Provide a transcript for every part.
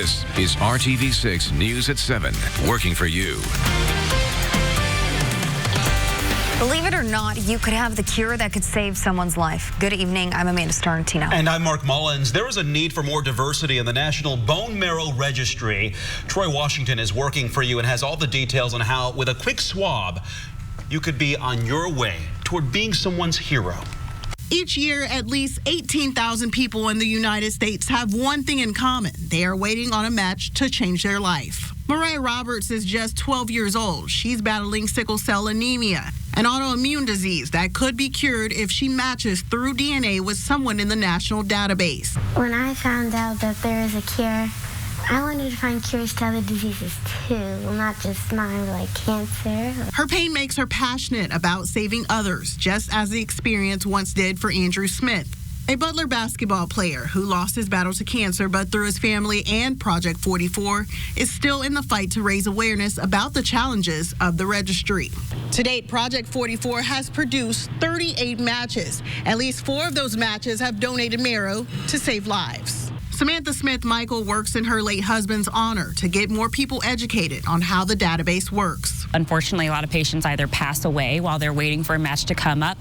This is RTV6 News at 7, working for you. Believe it or not, you could have the cure that could save someone's life. Good evening. I'm Amanda Starantino. And I'm Mark Mullins. There is a need for more diversity in the National Bone Marrow Registry. Troy Washington is working for you and has all the details on how, with a quick swab, you could be on your way toward being someone's hero. Each year, at least 18,000 people in the United States have one thing in common. They are waiting on a match to change their life. Mariah Roberts is just 12 years old. She's battling sickle cell anemia, an autoimmune disease that could be cured if she matches through DNA with someone in the national database. When I found out that there is a cure, I wanted to find cures to other diseases too, not just mine, like cancer. Her pain makes her passionate about saving others, just as the experience once did for Andrew Smith, a Butler basketball player who lost his battle to cancer, but through his family and Project 44 is still in the fight to raise awareness about the challenges of the registry. To date, Project 44 has produced 38 matches. At least 4 of those matches have donated marrow to save lives. Samantha Smith-Michael works in her late husband's honor to get more people educated on how the database works. Unfortunately, a lot of patients either pass away while they're waiting for a match to come up,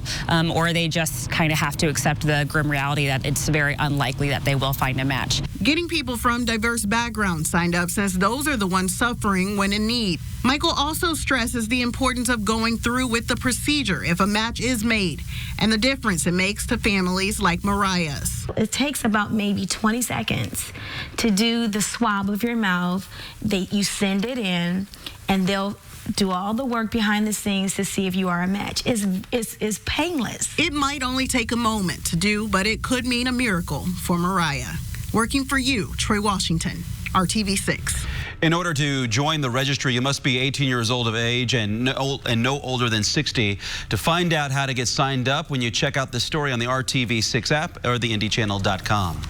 or they just kind of have to accept the grim reality that it's very unlikely that they will find a match. Getting people from diverse backgrounds signed up since those are the ones suffering when in need. Michael also stresses the importance of going through with the procedure if a match is made and the difference it makes to families like Mariah's. It takes about maybe 20 seconds to do the swab of your mouth. You send it in and they'll do all the work behind the scenes to see if you are a match. It's painless. It might only take a moment to do, but it could mean a miracle for Mariah. Working for you, Troy Washington, RTV6. In order to join the registry, you must be 18 years old of age and no older than 60. To find out how to get signed up, when you check out this story on the RTV6 app or the IndyChannel.com.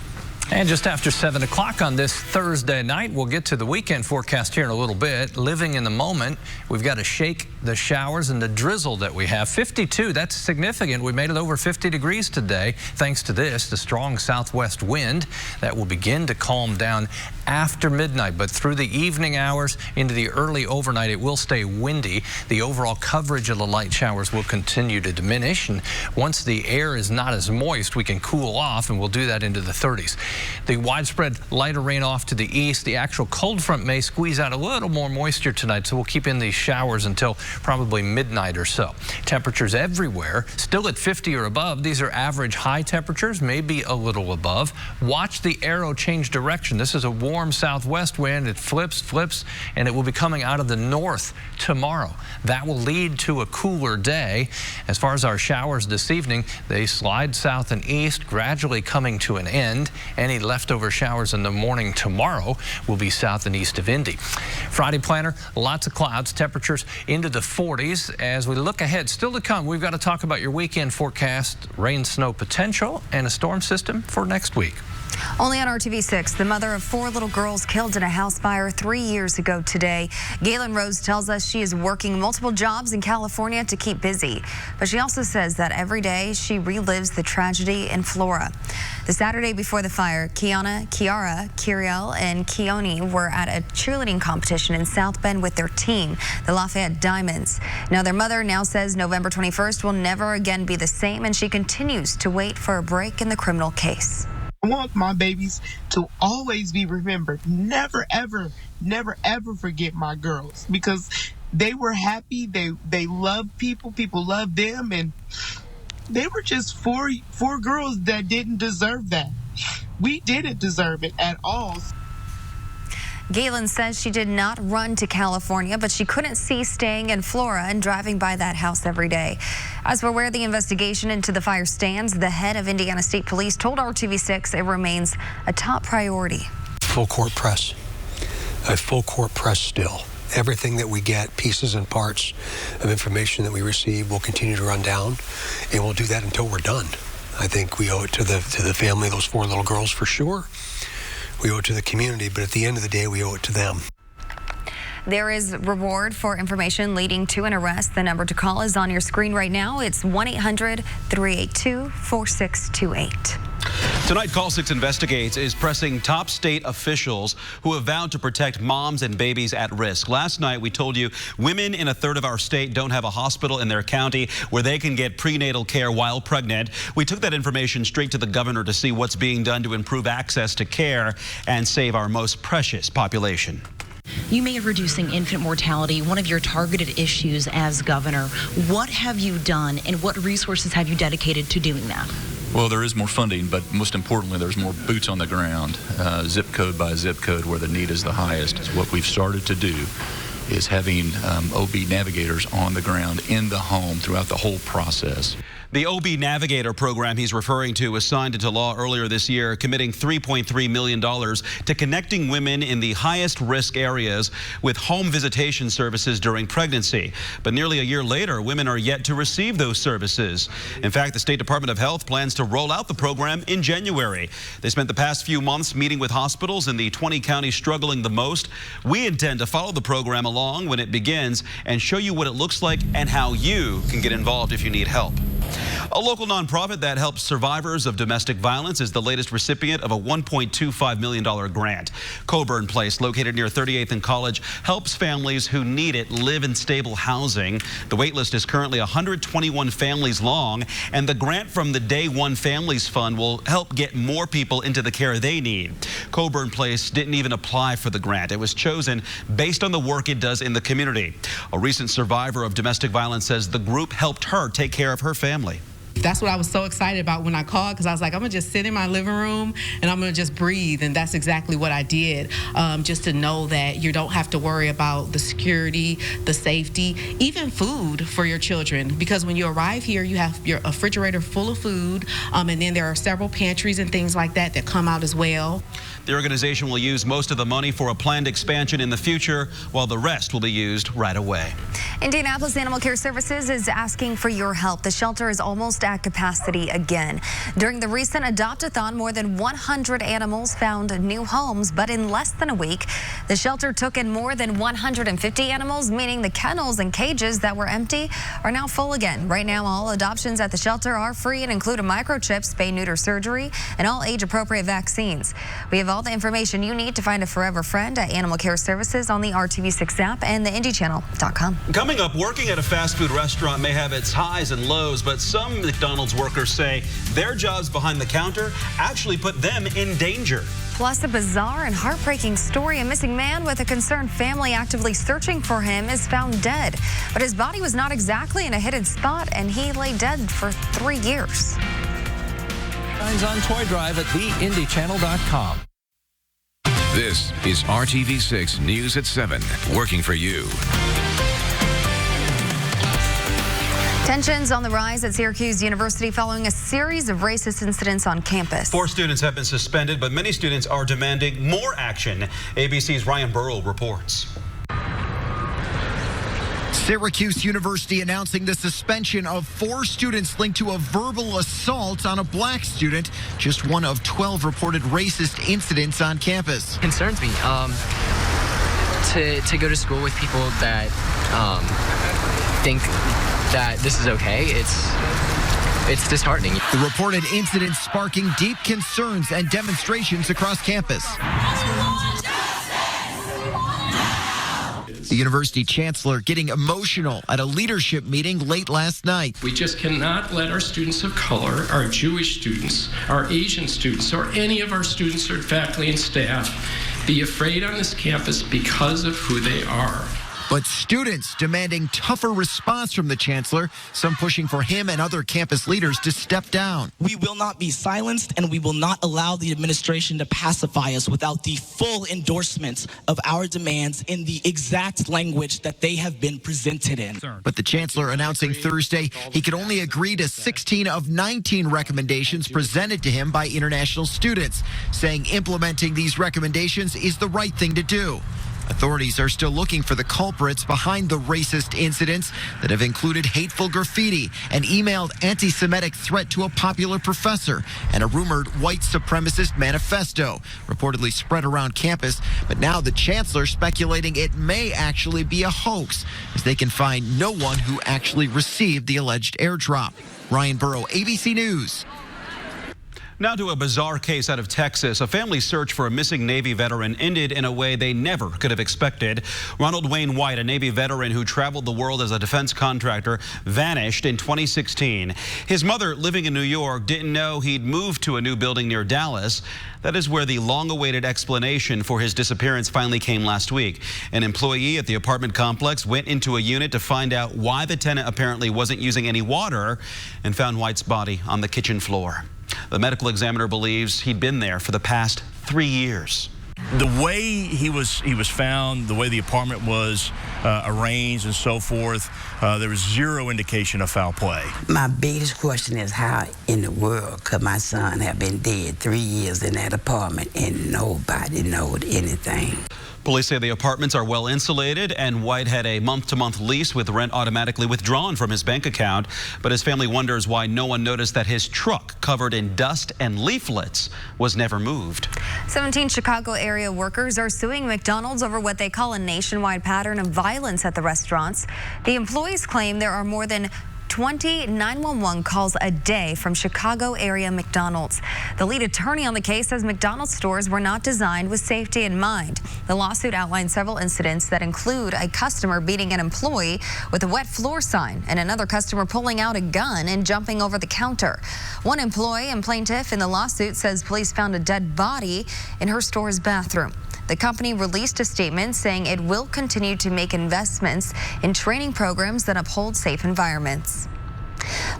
And just after 7 o'clock on this Thursday night, we'll get to the weekend forecast here in a little bit. Living in the moment, we've got to shake the showers and the drizzle that we have. 52, that's significant. We made it over 50 degrees today. Thanks to this, the strong southwest wind that will begin to calm down after midnight. But through the evening hours into the early overnight, it will stay windy. The overall coverage of the light showers will continue to diminish. And once the air is not as moist, we can cool off, and we'll do that into the 30s. The widespread lighter rain off to the east. The actual cold front may squeeze out a little more moisture tonight, so we'll keep in these showers until probably midnight or so. Temperatures everywhere still at 50 or above. These are average high temperatures, maybe a little above. Watch the arrow change direction. This is a warm southwest wind. It flips, and it will be coming out of the north tomorrow. That will lead to a cooler day. As far as our showers this evening, they slide south and east, gradually coming to an end. Any leftover showers in the morning tomorrow will be south and east of Indy. Friday planner, lots of clouds, temperatures into the 40s. As we look ahead, still to come, we've got to talk about your weekend forecast, rain, snow potential, and a storm system for next week. Only on RTV6, the mother of 4 little girls killed in a house fire 3 years ago today. Galen Rose tells us she is working multiple jobs in California to keep busy. But she also says that every day she relives the tragedy in Flora. The Saturday before the fire, Kiara, Kiriel, and Keone were at a cheerleading competition in South Bend with their team, the Lafayette Diamonds. Now, their mother now says November 21st will never again be the same, and she continues to wait for a break in the criminal case. I want my babies to always be remembered. Never, ever forget my girls, because they were happy. They loved people. People loved them. And they were just four girls that didn't deserve that. We didn't deserve it at all. Galen says she did not run to California, but she couldn't cease staying in Flora and driving by that house every day. As for where the investigation into the fire stands, the head of Indiana State Police told RTV6 it remains a top priority. Full court press. A full court press still. Everything that we get, pieces and parts of information that we receive, will continue to run down, and we'll do that until we're done. I think we owe it to the family of those 4 little girls for sure. We owe it to the community, but at the end of the day, we owe it to them. There is reward for information leading to an arrest. The number to call is on your screen right now. It's 1-800-382-4628. Tonight, Call 6 Investigates is pressing top state officials who have vowed to protect moms and babies at risk. Last night, we told you women in a third of our state don't have a hospital in their county where they can get prenatal care while pregnant. We took that information straight to the governor to see what's being done to improve access to care and save our most precious population. You made reducing infant mortality one of your targeted issues as governor. What have you done and what resources have you dedicated to doing that? Well, there is more funding, but most importantly, there's more boots on the ground, zip code by zip code where the need is the highest. What we've started to do is having OB navigators on the ground in the home throughout the whole process. The OB Navigator program he's referring to was signed into law earlier this year, committing $3.3 million to connecting women in the highest risk areas with home visitation services during pregnancy. But nearly a year later, women are yet to receive those services. In fact, the State Department of Health plans to roll out the program in January. They spent the past few months meeting with hospitals in the 20 counties struggling the most. We intend to follow the program along when it begins and show you what it looks like and how you can get involved if you need help. A local nonprofit that helps survivors of domestic violence is the latest recipient of a $1.25 million grant. Coburn Place, located near 38th and College, helps families who need it live in stable housing. The wait list is currently 121 families long, and the grant from the Day One Families Fund will help get more people into the care they need. Coburn Place didn't even apply for the grant. It was chosen based on the work it does in the community. A recent survivor of domestic violence says the group helped her take care of her family. That's what I was so excited about when I called, because I was like, I'm going to just sit in my living room and I'm going to just breathe. And that's exactly what I did, just to know that you don't have to worry about the security, the safety, even food for your children. Because when you arrive here, you have your refrigerator full of food, and then there are several pantries and things like that that come out as well. The organization will use most of the money for a planned expansion in the future, while the rest will be used right away. Indianapolis Animal Care Services is asking for your help. The shelter is almost at capacity again. During the recent Adopt-a-thon, more than 100 animals found new homes, but in less than a week, the shelter took in more than 150 animals, meaning the kennels and cages that were empty are now full again. Right now, all adoptions at the shelter are free and include a microchip, spay-neuter surgery, and all age-appropriate vaccines. We have all the information you need to find a forever friend at Animal Care Services on the RTV6 app and the IndyChannel.com. Coming up, working at a fast food restaurant may have its highs and lows, but some McDonald's workers say their jobs behind the counter actually put them in danger. Plus, a bizarre and heartbreaking story. A missing man with a concerned family actively searching for him is found dead. But his body was not exactly in a hidden spot, and he lay dead for 3 years. On Toy Drive at theindychannel.com. This is RTV6 News at 7, working for you. Tensions on the rise at Syracuse University following a series of racist incidents on campus. 4 students have been suspended, but many students are demanding more action. ABC's Ryan Burrow reports. Syracuse University announcing the suspension of 4 students linked to a verbal assault on a black student, just one of 12 reported racist incidents on campus. Concerns me to go to school with people that think that this is okay. It's disheartening. The reported incident sparking deep concerns and demonstrations across campus. The university chancellor getting emotional at a leadership meeting late last night. We just cannot let our students of color, our Jewish students, our Asian students, or any of our students or faculty and staff be afraid on this campus because of who they are. But students demanding tougher response from the chancellor, some pushing for him and other campus leaders to step down. We will not be silenced, and we will not allow the administration to pacify us without the full endorsement of our demands in the exact language that they have been presented in. But the chancellor announcing Thursday he could only agree to 16 of 19 recommendations presented to him by international students, saying implementing these recommendations is the right thing to do. Authorities are still looking for the culprits behind the racist incidents that have included hateful graffiti, an emailed anti-Semitic threat to a popular professor, and a rumored white supremacist manifesto reportedly spread around campus. But now the chancellor speculating it may actually be a hoax, as they can find no one who actually received the alleged airdrop. Ryan Burrow, ABC News. Now to a bizarre case out of Texas. A family search for a missing Navy veteran ended in a way they never could have expected. Ronald Wayne White, a Navy veteran who traveled the world as a defense contractor, vanished in 2016. His mother, living in New York, didn't know he'd moved to a new building near Dallas. That is where the long-awaited explanation for his disappearance finally came last week. An employee at the apartment complex went into a unit to find out why the tenant apparently wasn't using any water and found White's body on the kitchen floor. The medical examiner believes he'd been there for the past 3 years. The way he was found, the way the apartment was arranged and so forth, there was zero indication of foul play. My biggest question is how in the world could my son have been dead 3 years in that apartment and nobody knowed anything? Police say the apartments are well insulated, and White had a month-to-month lease with rent automatically withdrawn from his bank account. But his family wonders why no one noticed that his truck, covered in dust and leaflets, was never moved. 17 Chicago area workers are suing McDonald's over what they call a nationwide pattern of violence at the restaurants. The employees claim there are more than 20 911 calls a day from Chicago area McDonald's. The lead attorney on the case says McDonald's stores were not designed with safety in mind. The lawsuit outlines several incidents that include a customer beating an employee with a wet floor sign and another customer pulling out a gun and jumping over the counter. One employee and plaintiff in the lawsuit says police found a dead body in her store's bathroom. The company released a statement saying it will continue to make investments in training programs that uphold safe environments.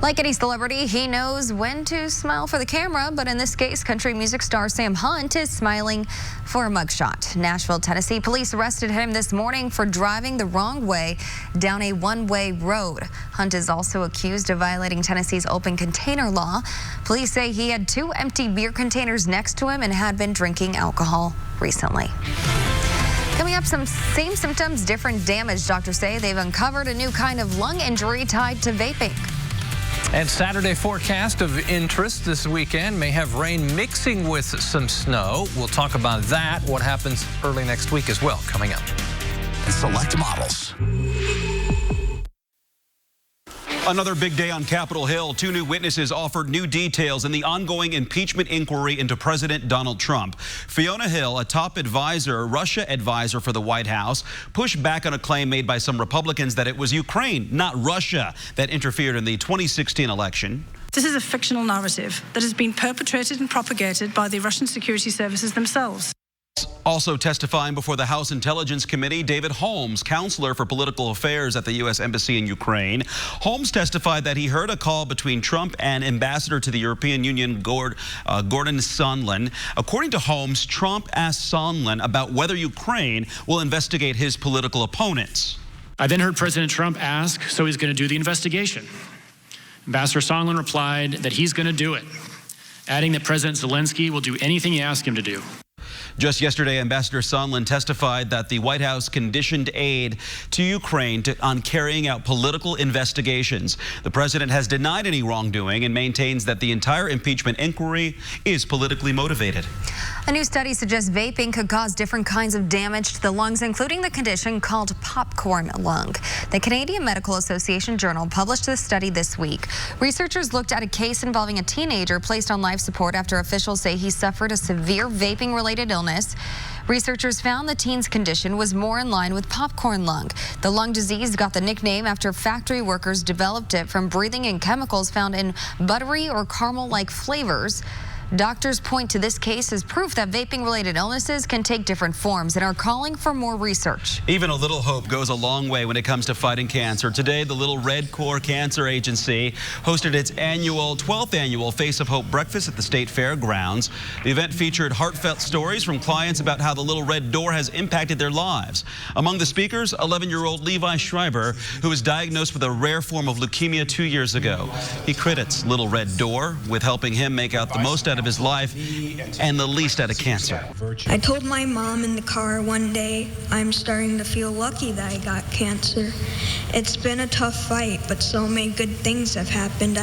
Like any celebrity, he knows when to smile for the camera, but in this case, country music star Sam Hunt is smiling for a mugshot. Nashville, Tennessee police arrested him this morning for driving the wrong way down a one-way road. Hunt is also accused of violating Tennessee's open container law. Police say he had 2 empty beer containers next to him and had been drinking alcohol recently. Coming up, some same symptoms, different damage. Doctors say they've uncovered a new kind of lung injury tied to vaping. And Saturday forecast of interest this weekend may have rain mixing with some snow. We'll talk about that, what happens early next week as well, coming up. Select models. Another big day on Capitol Hill. 2 new witnesses offered new details in the ongoing impeachment inquiry into President Donald Trump. Fiona Hill, a top Russia advisor for the White House, pushed back on a claim made by some Republicans that it was Ukraine, not Russia, that interfered in the 2016 election. This is a fictional narrative that has been perpetrated and propagated by the Russian security services themselves. Also testifying before the House Intelligence Committee, David Holmes, counselor for political affairs at the U.S. Embassy in Ukraine. Holmes testified that he heard a call between Trump and Ambassador to the European Union, Gordon Sondland. According to Holmes, Trump asked Sondland about whether Ukraine will investigate his political opponents. I then heard President Trump ask, so he's going to do the investigation. Ambassador Sondland replied that he's going to do it, adding that President Zelensky will do anything he asks him to do. Just yesterday, Ambassador Sondland testified that the White House conditioned aid to Ukraine on carrying out political investigations. The president has denied any wrongdoing and maintains that the entire impeachment inquiry is politically motivated. A new study suggests vaping could cause different kinds of damage to the lungs, including the condition called popcorn lung. The Canadian Medical Association Journal published this study this week. Researchers looked at a case involving a teenager placed on life support after officials say he suffered a severe vaping-related illness. Researchers found the teen's condition was more in line with popcorn lung. The lung disease got the nickname after factory workers developed it from breathing in chemicals found in buttery or caramel-like flavors. Doctors point to this case as proof that vaping-related illnesses can take different forms and are calling for more research. Even a little hope goes a long way when it comes to fighting cancer. Today, the Little Red Corps Cancer Agency hosted its 12th annual Face of Hope breakfast at the State Fairgrounds. The event featured heartfelt stories from clients about how the Little Red Door has impacted their lives. Among the speakers, 11-year-old Levi Schreiber, who was diagnosed with a rare form of leukemia 2 years ago. He credits Little Red Door with helping him make out the most out of his life and the least out of cancer. I told my mom in the car one day, I'm starting to feel lucky that I got cancer. It's been a tough fight, but so many good things have happened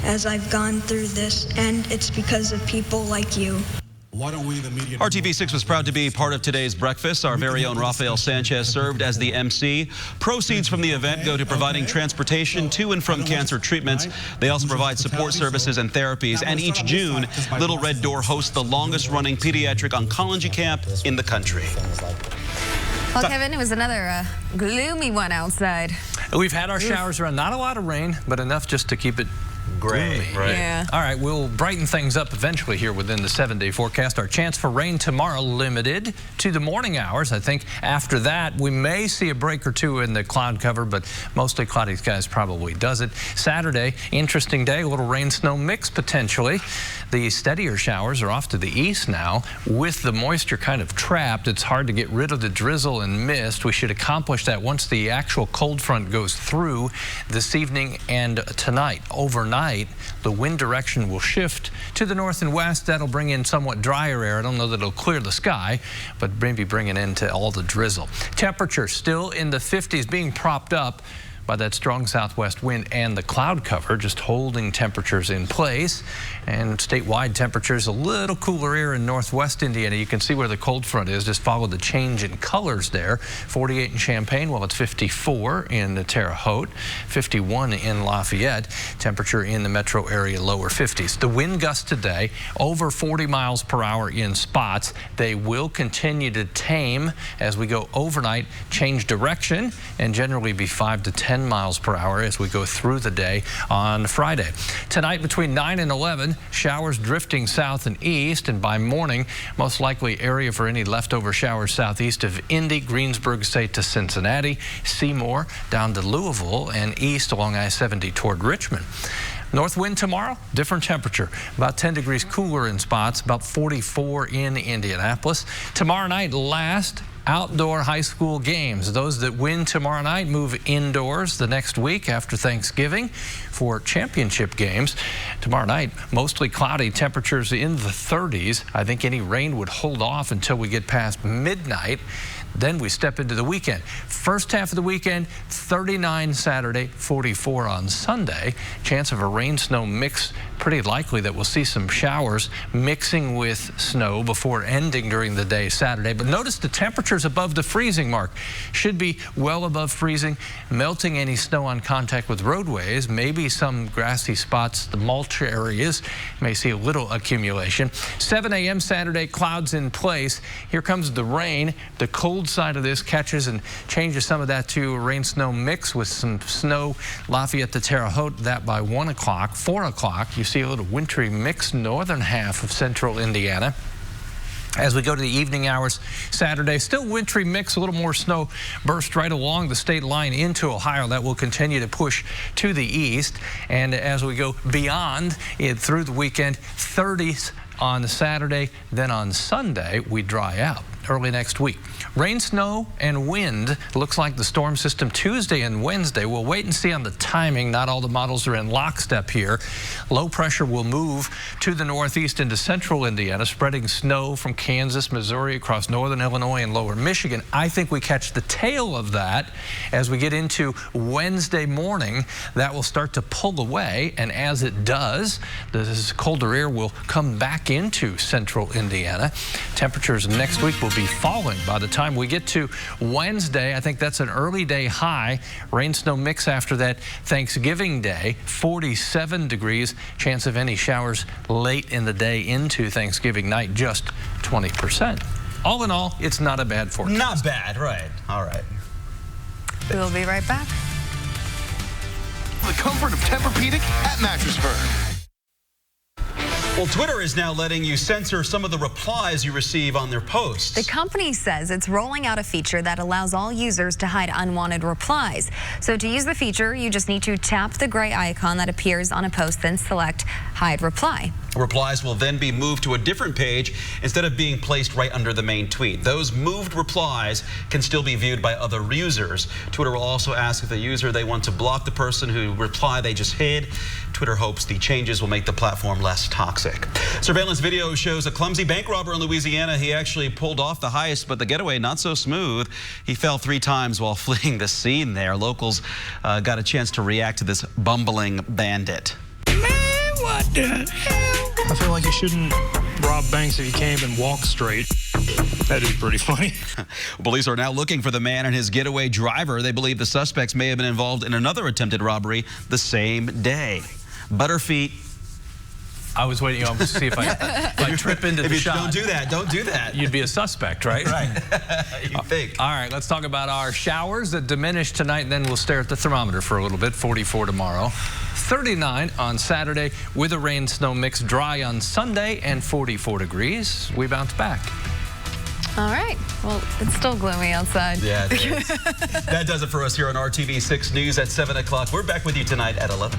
as I've gone through this, and it's because of people like you. RTV6 was proud to be part of today's breakfast. Our very own Rafael Sanchez served as the MC. Proceeds from the event go to providing transportation to and from cancer treatments. They also provide support services and therapies. And each June, Little Red Door hosts the longest-running pediatric oncology camp in the country. Well, Kevin, it was another gloomy one outside. We've had our showers around. Not a lot of rain, but enough just to keep it gray. Right. Yeah. All right, we'll brighten things up eventually here within the 7-day forecast. Our chance for rain tomorrow limited to the morning hours. I think after that, we may see a break or two in the cloud cover, but mostly cloudy skies probably does it. Saturday, interesting day, a little rain-snow mix potentially. The steadier showers are off to the east now. With the moisture kind of trapped, it's hard to get rid of the drizzle and mist. We should accomplish that once the actual cold front goes through this evening and tonight. Overnight, the wind direction will shift to the north and west. That'll bring in somewhat drier air. I don't know that it'll clear the sky, but maybe bring it into all the drizzle. Temperature still in the 50s, being propped up by that strong southwest wind and the cloud cover, just holding temperatures in place. And statewide temperatures, a little cooler air in northwest Indiana. You can see where the cold front is. Just follow the change in colors there. 48 in Champaign, well, it's 54 in Terre Haute, 51 in Lafayette. Temperature in the metro area, lower 50s. The wind gusts today, over 40 miles per hour in spots. They will continue to tame as we go overnight, change direction, and generally be 5 to 10 miles per hour as we go through the day on Friday. Tonight between 9 and 11, showers drifting south and east, and by morning, most likely area for any leftover showers southeast of Indy, Greensburg State to Cincinnati, Seymour down to Louisville, and east along I-70 toward Richmond. North wind tomorrow, different temperature, about 10 degrees cooler in spots, about 44 in Indianapolis. Tomorrow night, last outdoor high school games. Those that win tomorrow night move indoors the next week after Thanksgiving for championship games. Tomorrow night, mostly cloudy, temperatures in the 30s. I think any rain would hold off until we get past midnight. Then we step into the weekend. First half of the weekend, 39 Saturday, 44 on Sunday. Chance of a rain-snow mix, pretty likely that we'll see some showers mixing with snow before ending during the day Saturday. But notice the temperatures above the freezing mark. Should be well above freezing, melting any snow on contact with roadways. Maybe some grassy spots, the mulch areas, may see a little accumulation. 7 a.m. Saturday, clouds in place. Here comes the rain. The cold side of this catches and changes some of that to a rain-snow mix with some snow. Lafayette to Terre Haute, that by 1 o'clock. 4 o'clock, you see a little wintry mix northern half of central Indiana. As we go to the evening hours Saturday, still wintry mix, a little more snow burst right along the state line into Ohio. That will continue to push to the east. And as we go beyond it through the weekend, 30s on Saturday, then on Sunday, we dry out early next week. Rain, snow, and wind. Looks like the storm system Tuesday and Wednesday. We'll wait and see on the timing. Not all the models are in lockstep here. Low pressure will move to the northeast into central Indiana, spreading snow from Kansas, Missouri, across northern Illinois and lower Michigan. I think we catch the tail of that as we get into Wednesday morning. That will start to pull away, and as it does, this colder air will come back into central Indiana. Temperatures next week will be falling by the time we get to Wednesday. I think that's an early day high. Rain snow mix after that Thanksgiving Day. 47 degrees. Chance of any showers late in the day into Thanksgiving night, just 20%. All in all, it's not a bad forecast. Not bad, right. All right. We'll be right back. The comfort of Tempur-Pedic at Mattress Firm. Well, Twitter is now letting you censor some of the replies you receive on their posts. The company says it's rolling out a feature that allows all users to hide unwanted replies. So to use the feature, you just need to tap the gray icon that appears on a post, then select Hide Reply. Replies will then be moved to a different page instead of being placed right under the main tweet. Those moved replies can still be viewed by other users. Twitter will also ask if the user they want to block the person who reply they just hid. Twitter hopes the changes will make the platform less toxic. Surveillance video shows a clumsy bank robber in Louisiana. He actually pulled off the heist, but the getaway not so smooth. He fell 3 times while fleeing the scene there. Locals got a chance to react to this bumbling bandit. Man, what What the hell? I feel like you shouldn't rob banks if you can't even walk straight. That is pretty funny. Police are now looking for the man and his getaway driver. They believe the suspects may have been involved in another attempted robbery the same day. Butterfeet. I was waiting to see if I trip into the shot. Don't do that. Don't do that. You'd be a suspect, right? Right. You think. All right, let's talk about our showers that diminish tonight, then we'll stare at the thermometer for a little bit. 44 tomorrow, 39 on Saturday with a rain-snow mix, dry on Sunday, and 44 degrees. We bounce back. All right. Well, it's still gloomy outside. Yeah, it is. That does it for us here on RTV6 News at 7 o'clock. We're back with you tonight at 11.